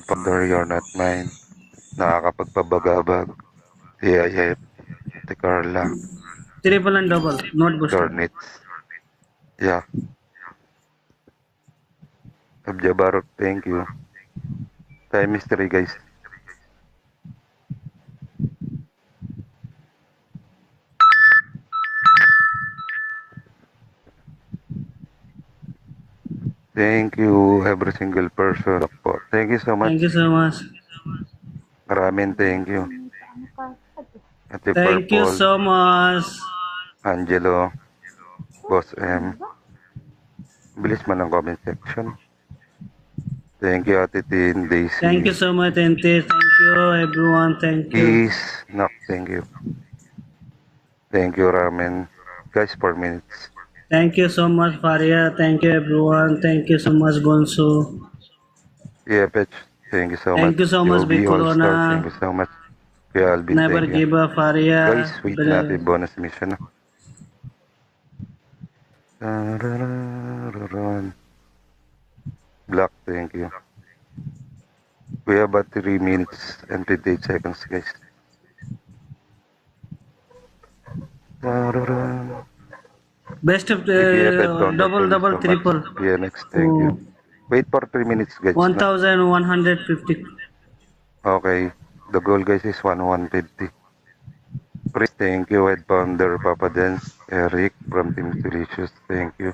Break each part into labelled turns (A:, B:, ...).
A: Father, you're not mine. Nakakapagpabagabag. AIF. Ate Carla.
B: Triple and double, not booster.
A: Garnets. Yeah. Abjabarot, thank you. Time mystery, guys. Thank you, every single person po. Thank you so much.
B: Thank you so much.
A: Maraming thank you. Ate
B: Thank you
A: Purple,
B: so much.
A: Angelo, Boss M. Bilis man ang comment section. Thank you, Ate Tin,
B: Thank
A: Daisy.
B: you so much, Ente. Thank you, everyone. Thank you.
A: Peace. Knock, thank you. Thank you, Ramen. Guys, 4 minutes.
B: Thank you so much, Faria. Thank you, everyone. Thank you so much, Bonsu.
A: EFH, thank you so much.
B: Thank you so much,
A: Joby
B: Big
A: All-Star, thank
B: Corona.
A: you so much. Kuya Alvin,
B: Never
A: thank you.
B: give up,
A: Guys,
B: Faria.
A: wait natin. Bonus mission. Black, thank you. We have about 3 minutes and 28 seconds, guys.
B: Best of double, triple.
A: Yeah, next, thank you. Wait for 3 minutes, guys.
B: 1,150.
A: Okay. The goal, guys, is 1,150. Chris, thank you. Head Founder, Papa Dance. Eric from Team Delicious, thank you.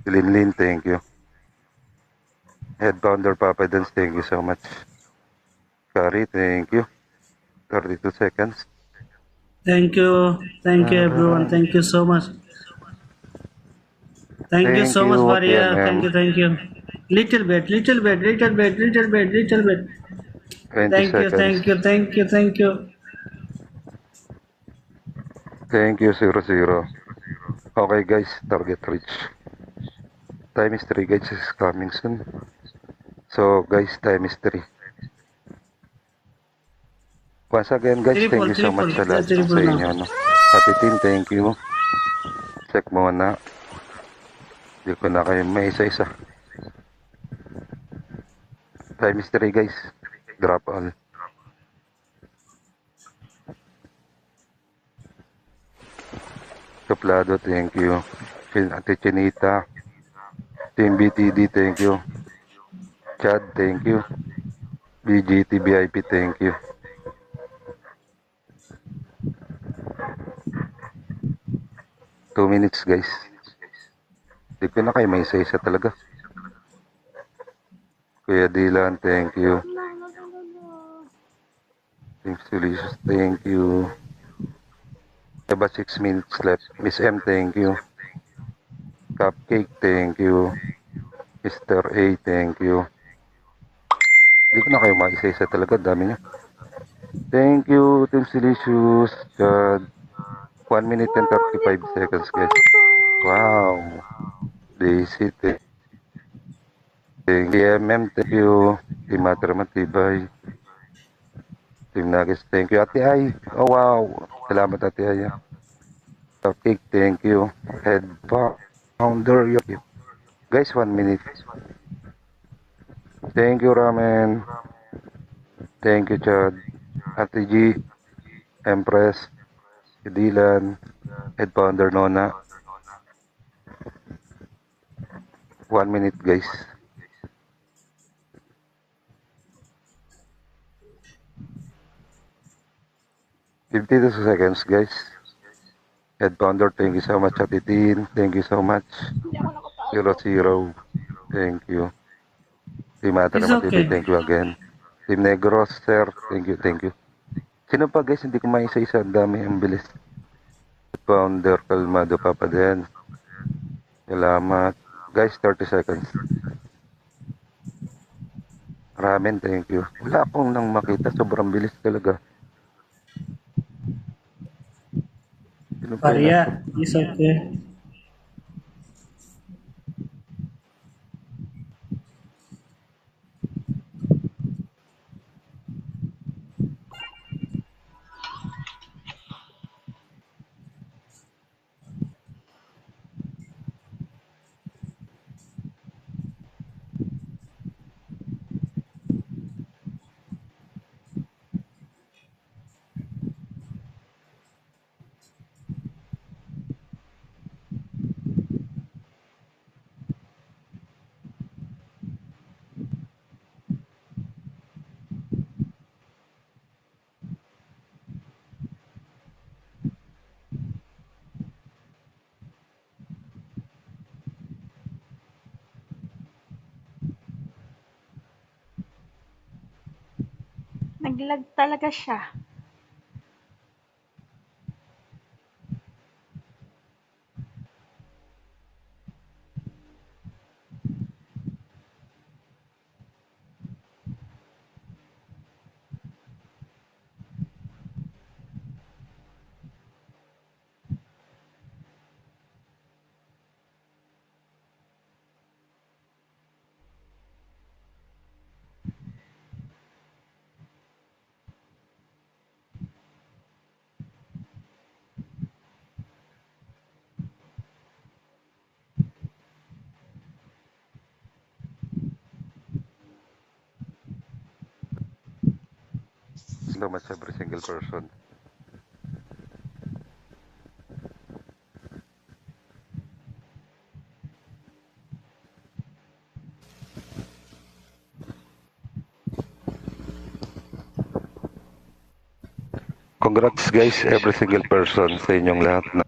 A: Lin, thank you. Head Founder, Papa Dance, thank you so much. Kari, thank you. 32 seconds.
B: Thank you. Thank you, everyone. Thank you so much. Thank you so much, Faria. Thank you, thank you. Little bit.
A: 20
B: Thank you,
A: seconds.
B: thank you, thank you, thank you.
A: Thank you, 00. Okay, guys, target reach. Time is 3, guys, is coming soon. So, guys, time is 3. Once again, guys, thank you so much sa lahat sa inyo. No? Patitin, thank you. Check mo na. Hindi ko na kayo may isa-isa. Time is 3, guys. Drop all. Suplado, thank you. Ate Chinita. Team BTD, thank you. Chad, thank you. BGT VIP, thank you. Two minutes, guys. Hindi ko na kayo may isa-isa talaga. Kuya Dylan, thank you. Team Delicious, thank you. About 6 minutes left. Miss M, thank you. Cupcake, thank you. Mr. A, thank you. Hindi ko na kayo mag-isa-isa talaga. Dami niya. Thank you, Team Delicious. 1 minute and 35 seconds, guys. Wow. Daisy, thank you. TMM, thank you. Team Mater Matibay. Team Nuggets, thank you. Ate Ay. Oh, wow. Salamat, Ate Ay. Cupcake, thank you. Head Founder, guys, 1 minute. Thank you, Ramen. Thank you, Chad. Ate G, Empress, Dylan, Head Founder Nona. 1 minute, guys. $52 seconds, guys. Head Founder, thank you so much. Ate Tin, thank you so much. 00, thank you. Team
B: It's
A: Matibay,
B: okay.
A: thank you again. Team Negros, sir, thank you, thank you. Sino pa, guys? Hindi ko maisa-isa. Ang dami, ang bilis. Founder, Kalmado, Papa Den. Salamat. Guys, 30 seconds. Ramen, thank you. Wala akong nang makita. Sobrang bilis talaga. Sino pa yun?
B: Faria, it's okay.
C: Naglag talaga siya.
A: So much every single person. Congrats guys, every single person sa inyong lahat na